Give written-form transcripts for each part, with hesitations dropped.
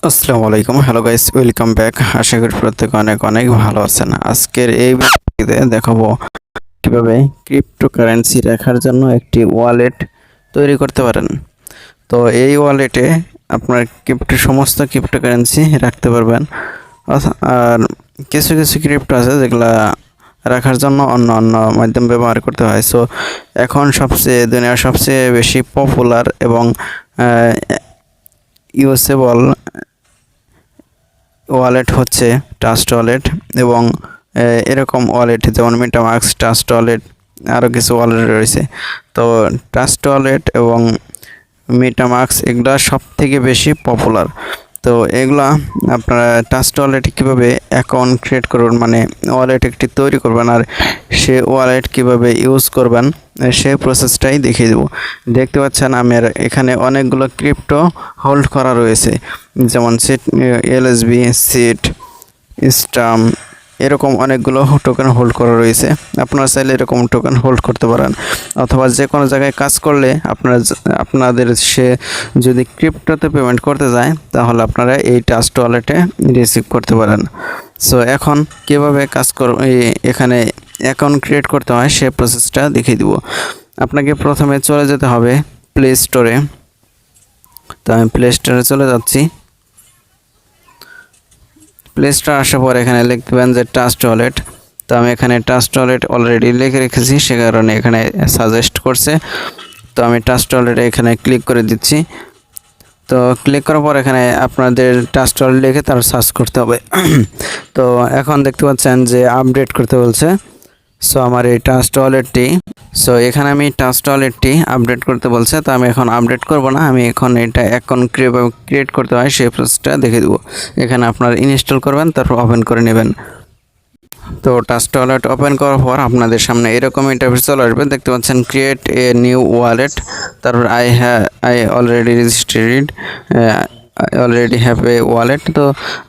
আসসালামু আলাইকুম, hello guys, welcome back. আশা করি প্রত্যেকে অনেক অনেক ভালো আছেন। আজকের এই ভিডিওতে দেখাবো কিভাবে ক্রিপ্টোকারেন্সি রাখার জন্য একটি ওয়ালেট তৈরি করতে পারেন। তো এই ওয়ালেটে আপনার সমস্ত ক্রিপ্টোকারেন্সি রাখতে পারবেন। আর কিছু কিছু ক্রিপ্টো আছে যেগুলা রাখার জন্য অন্য অন্য মাধ্যম ব্যবহার করতে হয়। সো এখন দুনিয়ার সবচেয়ে বেশি পপুলার এবং ইউজেবল ওয়ালেট হচ্ছে ট্রাস্ট ওয়ালেট এবং এরকম ওয়ালেট যেমন মেটামাস্ক, ট্রাস্ট ওয়ালেট, আরও কিছু ওয়ালেট রয়েছে। তো ট্রাস্ট ওয়ালেট এবং মেটামাস্ক এগুলা সব থেকে বেশি পপুলার। তো এগুলা আপনারা ট্রাস্ট ওয়ালেটে কীভাবে অ্যাকাউন্ট ক্রিয়েট করবেন, মানে ওয়ালেট একটি তৈরি করবেন আর সে ওয়ালেট কিভাবে ইউজ করবেন সেই প্রসেসটাই দেখিয়ে দেবো। দেখতে পাচ্ছেন আমার এখানে অনেকগুলো ক্রিপ্টো হোল্ড করা রয়েছে, যেমন এলএসবি, সিট, স্টাম, এরকম অনেকগুলো টোকেন হোল্ড করা রয়েছে। আপনারা চাইলে এরকম টোকেন হোল্ড করতে পারেন, অথবা যে কোনো জায়গায় কাজ করলে আপনাদের সে যদি ক্রিপ্টোতে পেমেন্ট করতে যায় তাহলে আপনারা এই ট্রাস্ট ওয়ালেটে রিসিভ করতে পারেন। সো এখন কীভাবে এখানে অ্যাকাউন্ট ক্রিয়েট করতে হয় সে প্রসেসটা দেখিয়ে দিব। আপনাকে প্রথমে চলে যেতে হবে প্লে স্টোরে। তো আমি প্লে স্টোরে চলে যাচ্ছি। প্লে স্টোর আসার পর এখানে লিখবেন যে ট্রাস্ট ওয়ালেট। তো আমি এখানে ট্রাস্ট ওয়ালেট অলরেডি লিখে রেখেছি, সে কারণে এখানে সাজেস্ট করছে। তো আমি ট্রাস্ট ওয়ালেটে এখানে ক্লিক করে দিচ্ছি। তো ক্লিক করার পর এখানে আপনাদের ট্রাস্ট ওয়ালেট লিখে তারপর সার্চ করতে হবে। তো এখন দেখতে পাচ্ছেন যে আপডেট করতে বলছে। সো আমার এই ট্রাস্ট ওয়ালেটটি এখানে আমি ট্রাস্ট ওয়ালেটটি আপডেট করতে বলছে। তো আমি এখন আপডেট করব না, আমি এখন এটা অ্যাকাউন্ট ক্রিয়েট করতে হয় সেই প্রসেসটা দেখে দেবো। এখানে আপনার ইনস্টল করবেন, তারপর ওপেন করে নেবেন। তো ট্রাস্ট ওয়ালেট ওপেন করার পর আপনাদের সামনে এরকম ইন্টারফেস চলে আসবে। দেখতে পাচ্ছেন ক্রিয়েট এ নিউ ওয়ালেট, তারপর I already registered, already have a wallet. তো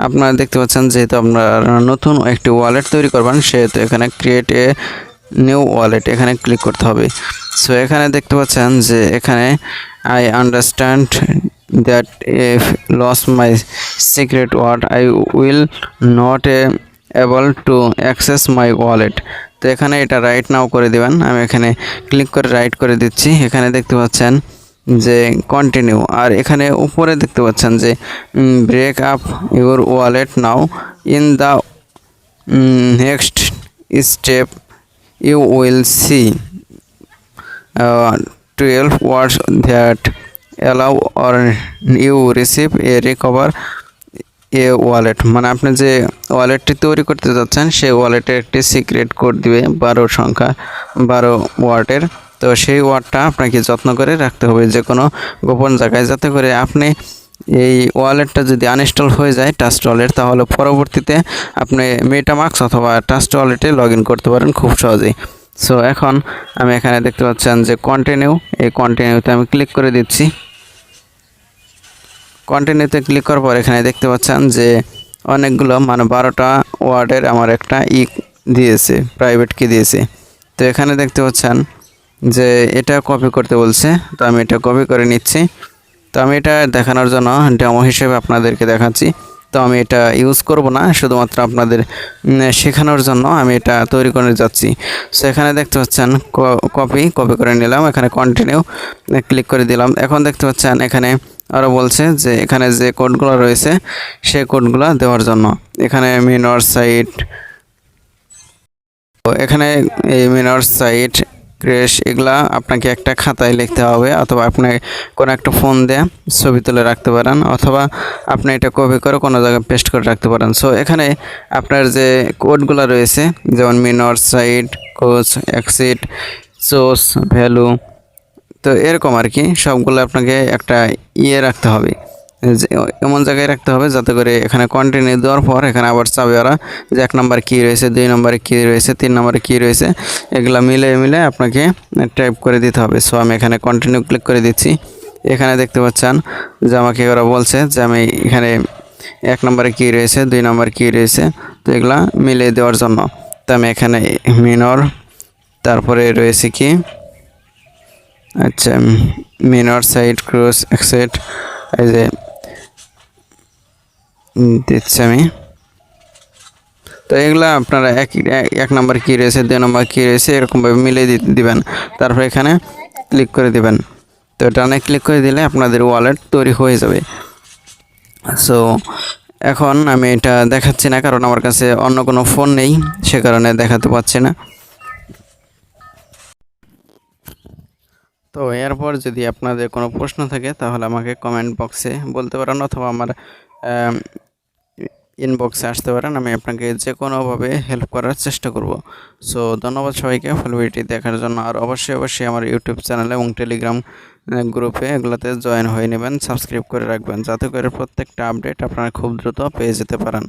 আপনারা দেখতে পাচ্ছেন যেহেতু আপনারা নতুন একটি ওয়ালেট তৈরি করবেন, সেহেতু এখানে ক্রিয়েট এ নিউ ওয়ালেট এখানে ক্লিক করতে হবে। সো এখানে দেখতে পাচ্ছেন যে এখানে I understand that if lose my secret word I will not able to access my wallet. তো এখানে এটা রাইট নাও করে দেবেন। আমি এখানে ক্লিক করে রাইট করে দিচ্ছি। এখানে দেখতে পাচ্ছেন যে কন্টিনিউ, আর এখানে উপরে দেখতে পাচ্ছেন যে back up your wallet now, in the next step you will see 12 words that allow or you receive a recover a wallet. মানে আপনি যে ওয়ালেটটি তৈরি করতে যাচ্ছেন সেই ওয়ালেটের একটি সিক্রেট কোড দিবে 12 ওয়ার্ডের। তো সেই ওয়ার্ডটা আপনাকে যত্ন করে রাখতে হবে যে কোনো গোপন জায়গায়, যাতে করে আপনি এই ওয়ালেটটা যদি আনইনস্টল হয়ে যায় ট্রাস্ট ওয়ালেট, তাহলে পরবর্তীতে আপনি মেটামাস্ক অথবা ট্রাস্ট ওয়ালেটে লগ ইন করতে পারেন খুব সহজেই। সো এখন আমি এখানে দেখতে পাচ্ছেন যে কন্টিনিউ, এই কন্টিনিউতে আমি ক্লিক করে দিচ্ছি। কন্টিনিউতে ক্লিক করার পর এখানে দেখতে পাচ্ছেন যে অনেকগুলো মানে 12টা ওয়ার্ডের আমার একটা দিয়েছে, প্রাইভেট কি দিয়েছে। তো এখানে দেখতে পাচ্ছেন যে এটা কপি করতে বলছে। তো আমি এটা কপি করে নিচ্ছি। তো আমি এটা দেখানোর জন্য ডেমো হিসেবে আপনাদেরকে দেখাচ্ছি। তো আমি এটা ইউজ করব না, শুধুমাত্র আপনাদের শেখানোর জন্য আমি এটা তৈরি করে যাচ্ছি। সো এখানে দেখতে পাচ্ছেন কপি করে নিলাম, এখানে কন্টিনিউ ক্লিক করে দিলাম। এখন দেখতে পাচ্ছেন এখানে আরও বলছে যে এখানে যে কোডগুলো রয়েছে সেই কোডগুলো দেওয়ার জন্য। এখানে মিনর সাইট, তো এখানে এই মিনর সাইট ক্র্যাশ এগুলা আপনাকে একটা খাতায় লিখতে হবে, অথবা আপনি কোনো একটা ফোন দিয়ে ছবি তুলে রাখতে পারেন, অথবা আপনি এটা কপি করে কোনো জায়গায় পেস্ট করে রাখতে পারেন। সো এখানে আপনার যে কোডগুলো রয়েছে যেমন minor site, coach, exit, source, value, তো এরকম আর কি সবগুলো আপনাকে একটা রাখতে হবে, এমন জায়গায় রাখতে হবে যাতে করে এখানে কন্টিনিউ দেওয়ার পর এখানে আবার চাবে ওরা যে 1 নম্বরে কী রয়েছে, 2 নম্বরে কী রয়েছে, 3 নম্বরে কী রয়েছে, এগুলো মিলে আপনাকে টাইপ করে দিতে হবে। সো আমি এখানে কন্টিনিউ ক্লিক করে দিচ্ছি। এখানে দেখতে পাচ্ছেন যে আমাকে ওরা বলছে যে আমি এখানে 1 নম্বরে কী রয়েছে, 2 নম্বরে কী রয়েছে, তো এগুলা মিলিয়ে দেওয়ার জন্য। তো আমি এখানে মিনর, তারপরে রয়েছে কি, আচ্ছা মিনর সাইট, ক্রস, এক্সেট, এই যে দিচ্ছি আমি। তো এগুলা আপনারা এক নাম্বার কী রয়েছে, 2 নম্বর কী রয়েছে এরকমভাবে মিলিয়ে দিবেন। তারপর এখানে ক্লিক করে দিবেন। তো ডানে ক্লিক করে দিলে আপনাদের ওয়ালেট তৈরি হয়ে যাবে। সো এখন আমি এটা দেখাচ্ছি না, কারণ আমার কাছে অন্য কোনো ফোন নেই, সে কারণে দেখাতে পাচ্ছি না। তো এরপর যদি আপনাদের কোনো প্রশ্ন থাকে তাহলে আমাকে কমেন্ট বক্সে বলতে পারেন, অথবা আমার ইনবক্সে আসতে পারেন। আমি আপনাকে যে কোনোভাবে হেল্প করার চেষ্টা করব। সো ধন্যবাদ সবাইকে ফুল ভিডিওটি দেখার জন্য। আর অবশ্যই আমার ইউটিউব চ্যানেল এবং টেলিগ্রাম গ্রুপে এগুলোতে জয়েন হয়ে নেবেন, সাবস্ক্রাইব করে রাখবেন, যাতে করে প্রত্যেকটা আপডেট আপনারা খুব দ্রুত পেয়ে যেতে পারেন।